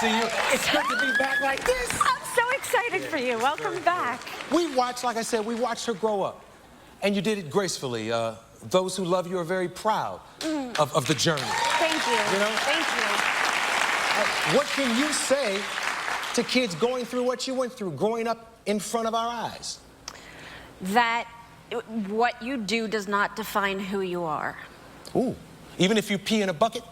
see you. It's good to be back like this. I'm so excited for you. Welcome back. We watched, like I said, we watched her grow up. And you did it gracefully. Those who love you are very proud of the journey. Thank you. You know? Thank you. What can you say to kids going through what you went through, growing up in front of our eyes? That what you do does not define who you are. Ooh. Even if you pee in a bucket?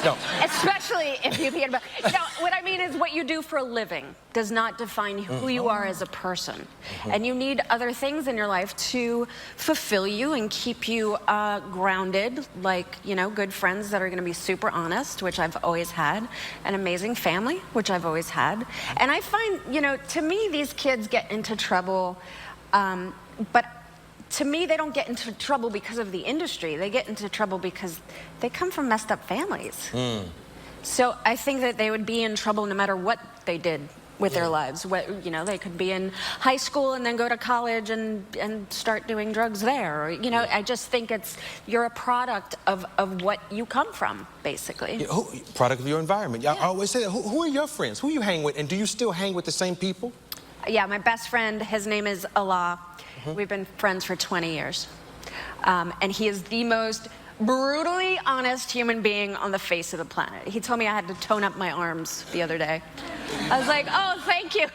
No. Especially if you pee in a bucket. No, what I mean is what you do for a living does not define who you are as a person. And you need other things in your life to fulfill you and keep you grounded, like, you know, good friends that are going to be super honest, which I've always had, an amazing family, which I've always had. And I find, you know, to me, these kids get into trouble, but to me, they don't get into trouble because of the industry. They get into trouble because they come from messed up families. So I think that they would be in trouble no matter what they did with their lives. You know, they could be in high school and then go to college and start doing drugs there. Or, you know, I just think you're a product of what you come from, basically. Yeah, product of your environment. I always say that. Who are your friends? Who you hang with? And do you still hang with the same people? Yeah, my best friend, his name is Alyssa. We've been friends for 20 years. And he is the most brutally honest human being on the face of the planet. He told me I had to tone up my arms the other day. I was like, oh, thank you.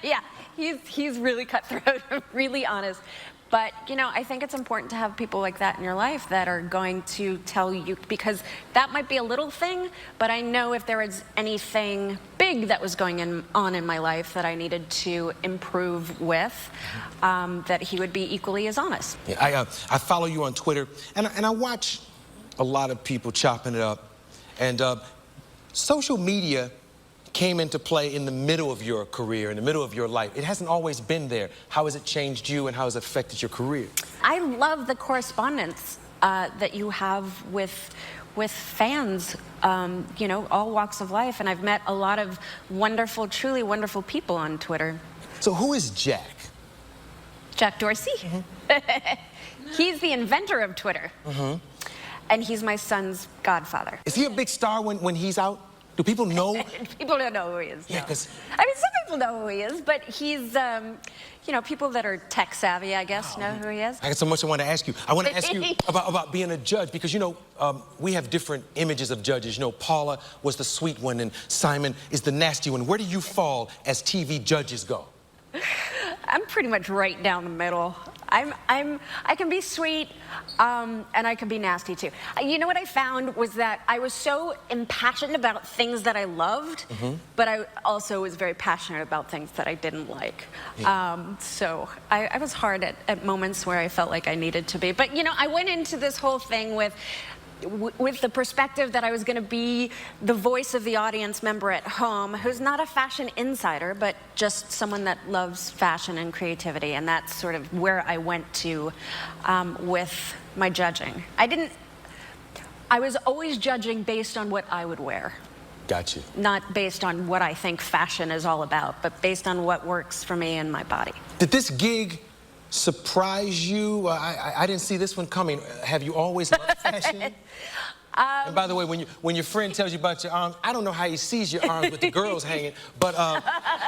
Yeah, he's really cutthroat, really honest. But, you know, I think it's important to have people like that in your life that are going to tell you, because that might be a little thing, but I know if there was anything big that was going on in my life that I needed to improve with, that he would be equally as honest. Yeah, I follow you on Twitter, and I watch a lot of people chopping it up. And social media came into play in the middle of your career, in the middle of your life. It hasn't always been there. How has it changed you, and how has it affected your career? I love the correspondence that you have with fans, you know, all walks of life. And I've met a lot of wonderful, truly wonderful people on Twitter. So who is Jack? Jack Dorsey. He's the inventor of Twitter. And he's my son's godfather. Is he a big star when he's out? Do people know? People don't know who he is. Yeah, no. because I mean, some people know who he is, but he's, you know, people that are tech savvy, I guess, know who he is. I got so much I want to ask you. I want to ask you about being a judge, because, you know, we have different images of judges. You know, Paula was the sweet one, and Simon is the nasty one. Where do you fall as TV judges go? I'm pretty much right down the middle. I can be sweet, and I can be nasty too. You know what I found was that I was so impassioned about things that I loved, but I also was very passionate about things that I didn't like. So I was hard at moments where I felt like I needed to be. But, you know, I went into this whole thing with the perspective that I was going to be the voice of the audience member at home who's not a fashion insider, but just someone that loves fashion and creativity. And that's sort of where I went to with my judging. I was always judging based on what I would wear. Got you. Not based on what I think fashion is all about, but based on what works for me and my body. Did this gig surprise you? I didn't see this one coming. Have you always loved fashion? And by the way, when your friend tells you about your arms, I don't know how he sees your arms with the girls hanging, but,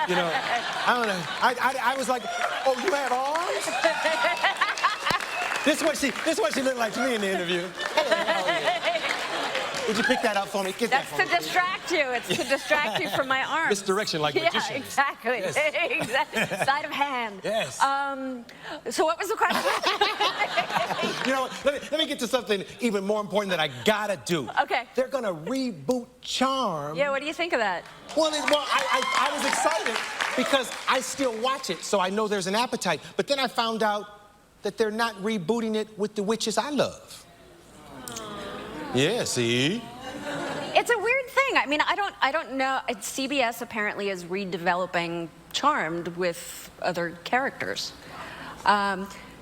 you know, I don't know. I was like, oh, you have arms? This is what she looked like to me in the interview. Would you pick that up for me? Get that for me. That's to distract you. It's to distract you from my arms. Misdirection like magicians. Yeah, exactly. Yes. Exactly. Sleight of hand. Yes. So what was the question? You know, let me get to something even more important that I gotta do. Okay. They're gonna reboot Charm. Yeah, what do you think of that? Well, I was excited because I still watch it, so I know there's an appetite. But then I found out that they're not rebooting it with the witches I love. Yeah, see? It's a weird thing. I mean, I don't know. CBS apparently is redeveloping Charmed with other characters.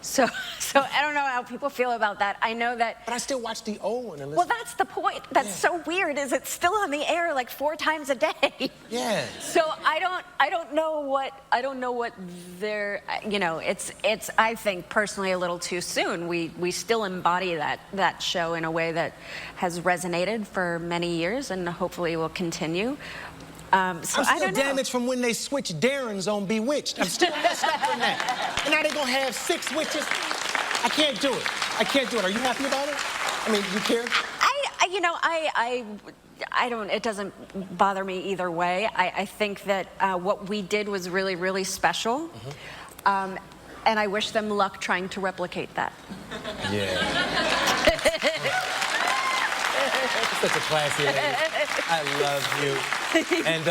So I don't know how people feel about that. I know that. But I still watch the old one. Alyssa. Well, that's the point. That's so weird. Is it's still on the air like 4 times a day? Yeah. So I don't know what they're. You know, it's I think personally a little too soon. We still embody that show in a way that has resonated for many years and hopefully will continue. So I'm still I don't know. damaged from when they switched Darrens on Bewitched. I'm still messed up from that. And now they're gonna have 6 witches. I can't do it. I can't do it. Are you happy about it? I mean, you care? I don't, it doesn't bother me either way. I think that what we did was really, really special. And I wish them luck trying to replicate that. Yeah. Such a classy lady. I love you. And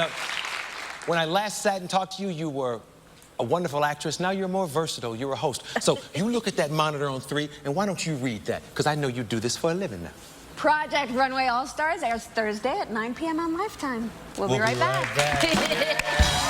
when I last sat and talked to you, you were a wonderful actress. Now you're more versatile. You're a host. So you look at that monitor on 3, and why don't you read that? Because I know you do this for a living now. Project Runway All-Stars airs Thursday at 9 p.m. on Lifetime. We'll be right back.